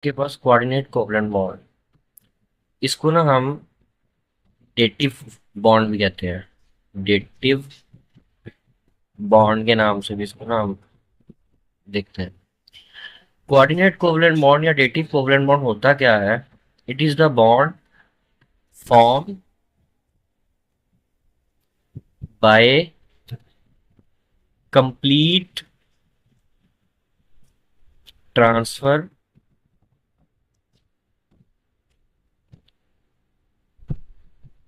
के पास coordinate covalent bond, इसको ना हम डेटिव बॉन्ड भी कहते हैं। डेटिव बॉन्ड के नाम से भी इसको ना हम देखते हैं। कोऑर्डिनेट कोवलेंट बॉन्ड या डेटिव कोवलेंट बॉन्ड होता क्या है? It is the bond form by complete transfer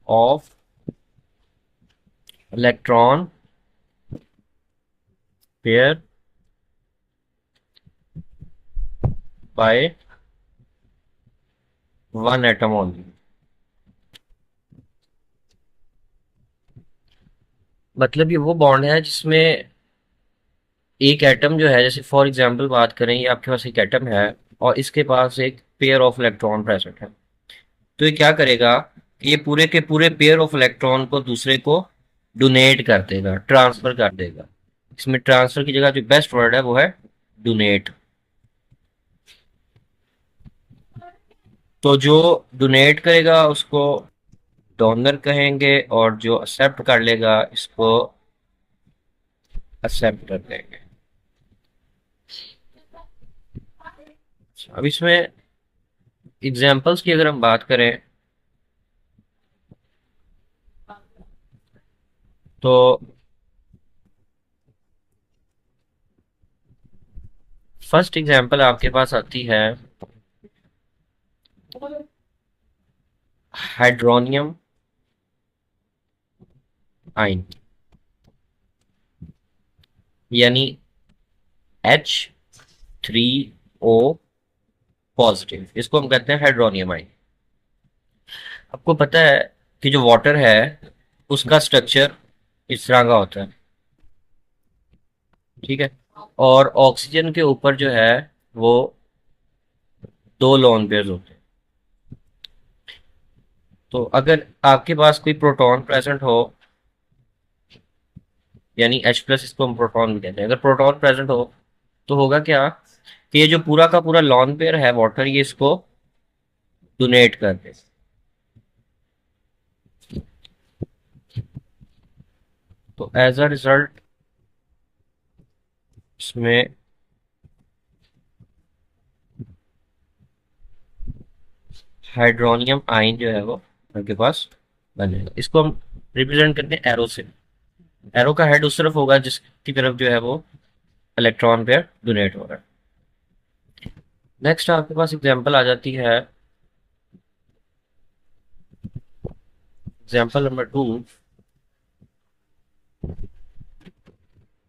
of electron pair by one atom only. मतलब ये वो बॉन्ड है जिसमें एक एटम जो है, जैसे फॉर एग्जांपल बात करें, ये आपके पास एक एटम है और इसके पास एक पेयर ऑफ इलेक्ट्रॉन प्रेजेंट है। तो ये क्या करेगा कि ये पूरे के पूरे पेयर ऑफ इलेक्ट्रॉन को दूसरे को डोनेट कर देगा, ट्रांसफर कर देगा। इसमें ट्रांसफर की जगह जो बेस्ट वर्ड है वो है डोनेट। तो जो डोनेट करेगा उसको डोनर कहेंगे और जो एक्सेप्ट कर लेगा इसको एक्सेप्ट कर देंगे। अब इसमें एग्जांपल्स की अगर हम बात करें तो फर्स्ट एग्जांपल आपके पास आती है हाइड्रोनियम आयन, यानी H3O पॉजिटिव, इसको हम कहते हैं हाइड्रोनियम आयन। आपको पता है कि जो वाटर है उसका स्ट्रक्चर इस तरह का होता है, ठीक है। और ऑक्सीजन के ऊपर जो है वो दो लोन पेयर होते हैं। तो अगर आपके पास कोई प्रोटॉन प्रेजेंट हो, यानी H+, इसको हम प्रोटॉन भी कहते हैं, अगर प्रोटॉन प्रेजेंट हो तो होगा क्या कि ये जो पूरा का पूरा लॉन पेयर है वाटर, ये इसको डोनेट कर दे। तो एज अ रिजल्ट इसमें हाइड्रोनियम आयन जो है वो आपके पास बनेगा। इसको हम रिप्रेजेंट करते हैं एरो से। एरो का हेड उस तरफ होगा जिसकी तरफ जो है वो इलेक्ट्रॉन पेयर डोनेट हो रहा है। नेक्स्ट आपके पास एग्जांपल आ जाती है, एग्जांपल नंबर 2,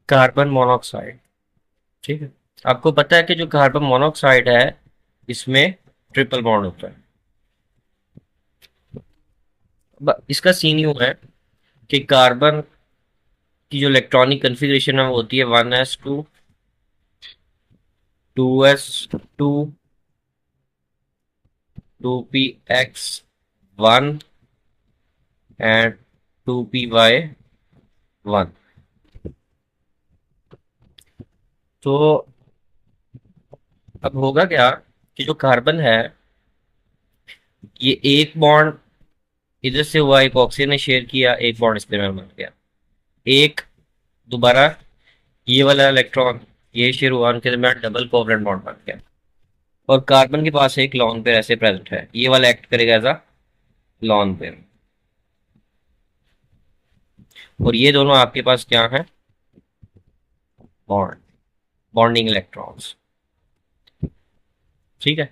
कार्बन मोनोऑक्साइड। ठीक है, आपको पता है कि जो कार्बन मोनोऑक्साइड है इसमें ट्रिपल बॉन्ड होता है। इसका सीन यूं है कि कार्बन की जो इलेक्ट्रॉनिक कन्फिग्रेशन है वो होती है 1s2, 2s2, 2px1 and 2py1। तो अब होगा क्या कि जो कार्बन है ये एक बॉन्ड इधर से हुआ, एक ऑक्सीजन ने शेयर किया, एक बॉन्ड इस पे में बन गया। एक दोबारा ये वाला इलेक्ट्रॉन ये शेयर हुआ, उनके दरमियान डबल कोवलेंट बॉन्ड बन गया। और कार्बन के पास एक लॉन पेयर ऐसे प्रेजेंट है, ये वाला एक्ट करेगा एज अ लॉन पेयर। और ये दोनों आपके पास क्या है? Bond, bonding electrons. ठीक है,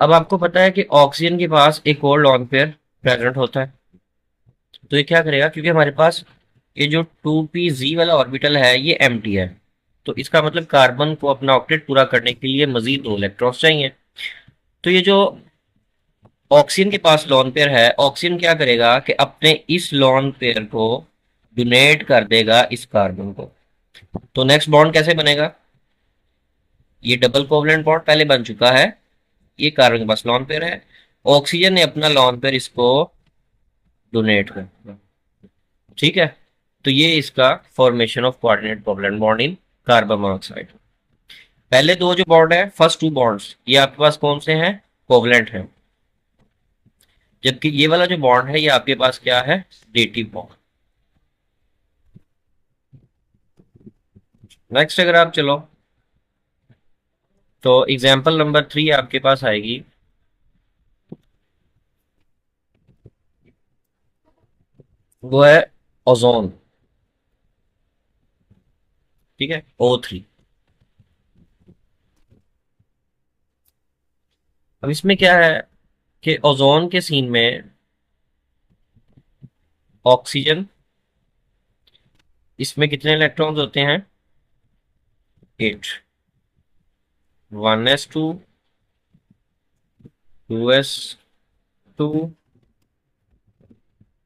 अब आपको पता है कि ऑक्सीजन के पास एक और लॉन पेयर प्रेजेंट होता है। तो ये क्या करेगा, क्योंकि हमारे पास ये जो 2pz वाला ऑर्बिटल है ये एम्प्टी है, तो इसका मतलब कार्बन को अपना ऑक्टेट पूरा करने के लिए मजीद दो इलेक्ट्रॉन्स चाहिए। तो ये जो ऑक्सीजन के पास लॉन पेयर है, ऑक्सीजन क्या करेगा कि अपने इस लॉन पेयर को डोनेट कर देगा इस कार्बन को। तो नेक्स्ट बॉन्ड कैसे बनेगा? ये डबल कोवलेंट बॉन्ड पहले बन चुका है, ये कार्बन के पास लॉन पेयर है, ऑक्सीजन ने अपना लॉन पेयर इसको डोनेट कर दिया। ठीक है, तो ये इसका formation of coordinate covalent bond in carbon monoxide. पहले दो जो बॉन्ड है, फर्स्ट टू बॉन्ड्स, ये आपके पास कौन से हैं? कोवलेंट हैं। जबकि ये वाला जो बॉन्ड है ये आपके पास क्या है? Dative bond. नेक्स्ट अगर आप चलो तो एग्जाम्पल नंबर 3 आपके पास आएगी। वो है ओजोन। ठीक है, O3। अब इसमें क्या है कि ओजोन के सीन में ऑक्सीजन, इसमें कितने इलेक्ट्रॉन्स होते हैं? 8। 1s2, 2s2,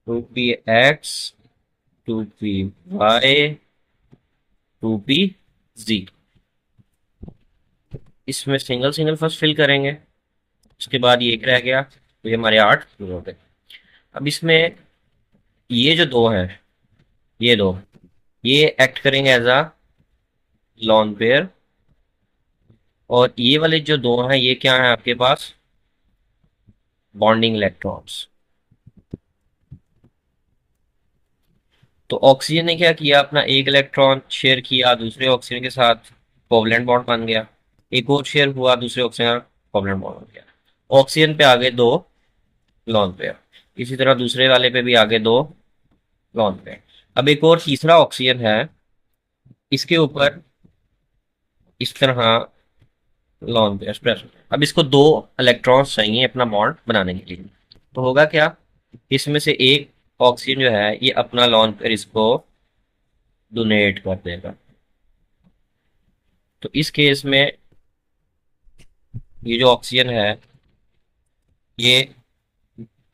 2px, 2py, 2pz। इसमें सिंगल सिंगल फर्स्ट फिल करेंगे, उसके बाद ये एक रह गया, तो ये हमारे 8 हो गए। अब इसमें ये जो दो है, ये दो, ये एक्ट करेंगे एज अ लॉन पेयर। और ये वाले जो दो हैं ये क्या है आपके पास? Bonding electrons. तो ऑक्सीजन ने क्या किया, अपना एक इलेक्ट्रॉन शेयर किया दूसरे ऑक्सीजन के साथ, कोवलेंट बॉन्ड बन गया। एक और शेयर हुआ दूसरे ऑक्सीजन, कोवलेंट बॉन्ड बन गया। ऑक्सीजन पे आगे दो लॉन पेयर, इसी तरह दूसरे वाले पे भी आगे दो लॉन पेयर। अब एक और तीसरा ऑक्सीजन है, इसके ऊपर इस तरह लॉन पेयर प्रेस। अब इसको दो इलेक्ट्रॉन्स चाहिए अपना बॉन्ड बनाने के लिए। तो होगा क्या, इसमें से एक ऑक्सीजन जो है ये अपना लॉन पेयर इसको डोनेट कर देगा। तो इस केस में ये जो ऑक्सीजन है, ये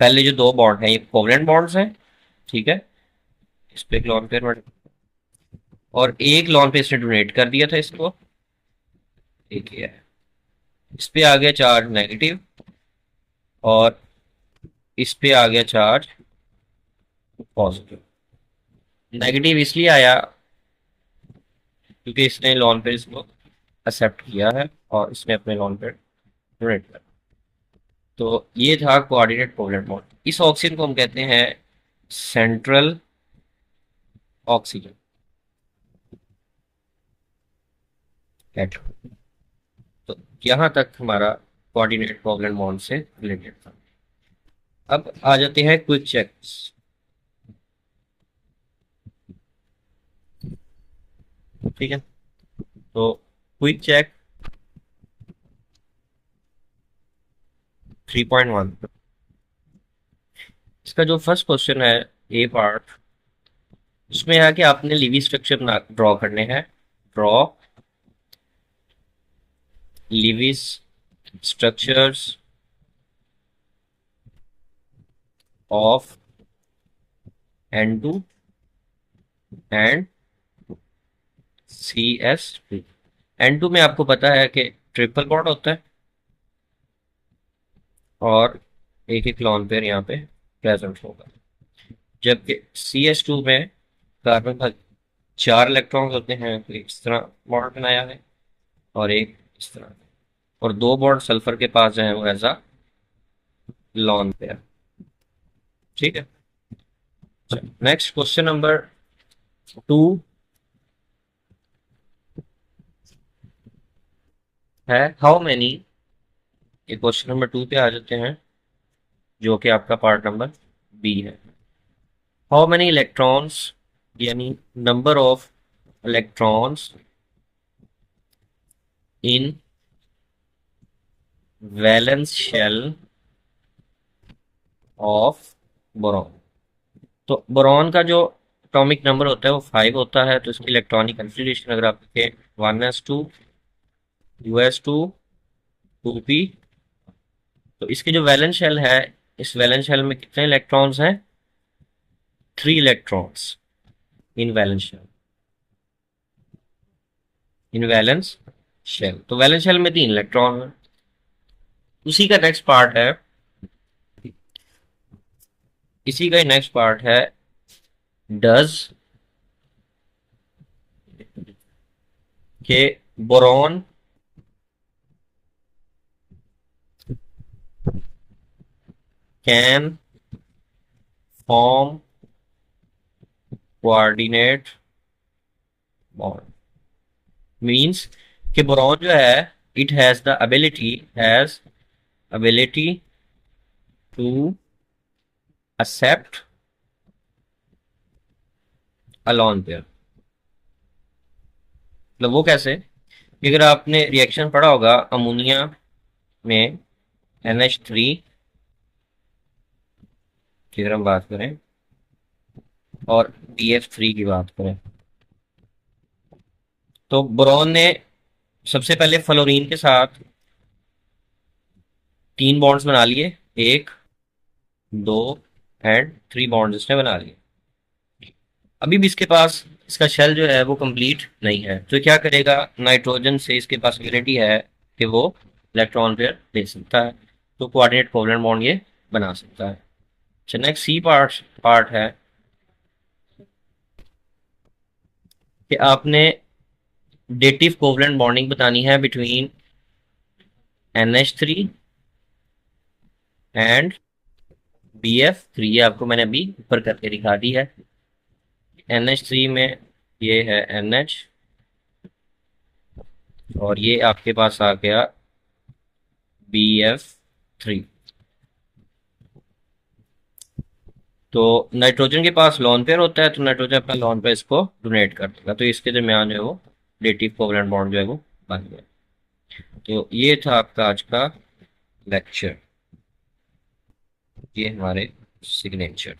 पहले जो दो बॉन्ड हैं ये कोवलेंट बॉन्ड्स हैं। ठीक है, इस पे एक लॉन पेयर और एक लॉन पेयर इसने डोनेट कर दिया था इसको, एक ये है। इस पे आ गया चार्ज नेगेटिव और इस पे आ गया चार्ज पॉजिटिव। नेगेटिव इसलिए आया क्योंकि इसने लॉन पेयर इसको एक्सेप्ट किया है और इसने अपने लॉन पेयर डोनेट किया। तो ये था कोऑर्डिनेट कोवलेंट बॉन्ड। इस ऑक्सीजन को हम कहते हैं सेंट्रल ऑक्सीजन एटम। तो यहाँ तक हमारा कोऑर्डिनेट कोवलेंट बॉन्ड से रिलेटेड था। अब आ जाते हैं क्विक चेक्स। ठीक है, तो क्विक चेक 3.1, इसका जो फर्स्ट क्वेश्चन है ए पार्ट, उसमें है कि आपने लिवी स्ट्रक्चर ड्रॉ करने हैं। Draw Lewis structures of N2 and CS2। N2 में आपको पता है कि ट्रिपल बॉन्ड होता है और एक एक लॉन पेयर यहाँ पे प्रेजेंट होगा। जबकि CS2 में कार्बन का 4 इलेक्ट्रॉन्स होते हैं, तो इस तरह बॉन्ड बनाया है और एक इस तरह, और दो बॉन्ड सल्फर के पास हैं वो एज अ लॉन पेयर। ठीक है, नेक्स्ट क्वेश्चन नंबर 2 है हाउ मैनी। ये क्वेश्चन नंबर 2 पे आ जाते हैं, जो कि आपका पार्ट नंबर बी है। हाउ मैनी इलेक्ट्रॉन्स, यानी number of electrons in valence shell of boron. तो बोरॉन का जो एटॉमिक नंबर होता है वो 5 होता है। तो इसकी इलेक्ट्रॉनिक कन्फिग्रेशन अगर आप देखें 1s2, 2s2, 2p। तो इसकी जो वैलेंस शेल है, इस वैलेंस शेल में कितने इलेक्ट्रॉन्स हैं? 3 electrons in valence shell, in valence shell. तो वैलेंस शेल में 3 इलेक्ट्रॉन है। उसी का नेक्स्ट पार्ट है, इसी का नेक्स्ट पार्ट है डज के boron can form coordinate bond means कि बोरॉन जो है it has the ability to accept a lone pair। मतलब वो कैसे कि अगर आपने रिएक्शन पढ़ा होगा अमोनिया में NH3 की अगर हम बात करें और BF3 की बात करें, तो बोरॉन ने सबसे पहले फ्लोरीन के साथ 3 बॉन्ड्स बना लिए, 1 2 एंड 3 बॉन्ड्स इसने बना लिए। अभी भी इसके पास इसका शेल जो है वो कंप्लीट नहीं है, तो क्या करेगा, नाइट्रोजन से इसके पास एबिलिटी है कि वो इलेक्ट्रॉन पेयर दे सकता है, तो कोऑर्डिनेट कोवलेंट बॉन्ड ये बना सकता है। अच्छा, नेक्स्ट सी पार्ट पार्ट है कि आपने डेटिव कोवलेंट बॉन्डिंग बतानी है बिटवीन NH3 एंड BF3। आपको मैंने अभी ऊपर करके दिखा दी है। NH3 में ये है NH और ये आपके पास आ गया BF3। तो नाइट्रोजन के पास लोन पेयर होता है, तो नाइट्रोजन अपना लोन पेयर इसको डोनेट कर देगा, तो इसके दरमियान जो है वो डेटिव कोवलेंट बॉन्ड जो है वो बन गया। तो ये था आपका आज का लेक्चर, ये हमारे सिग्नेचर।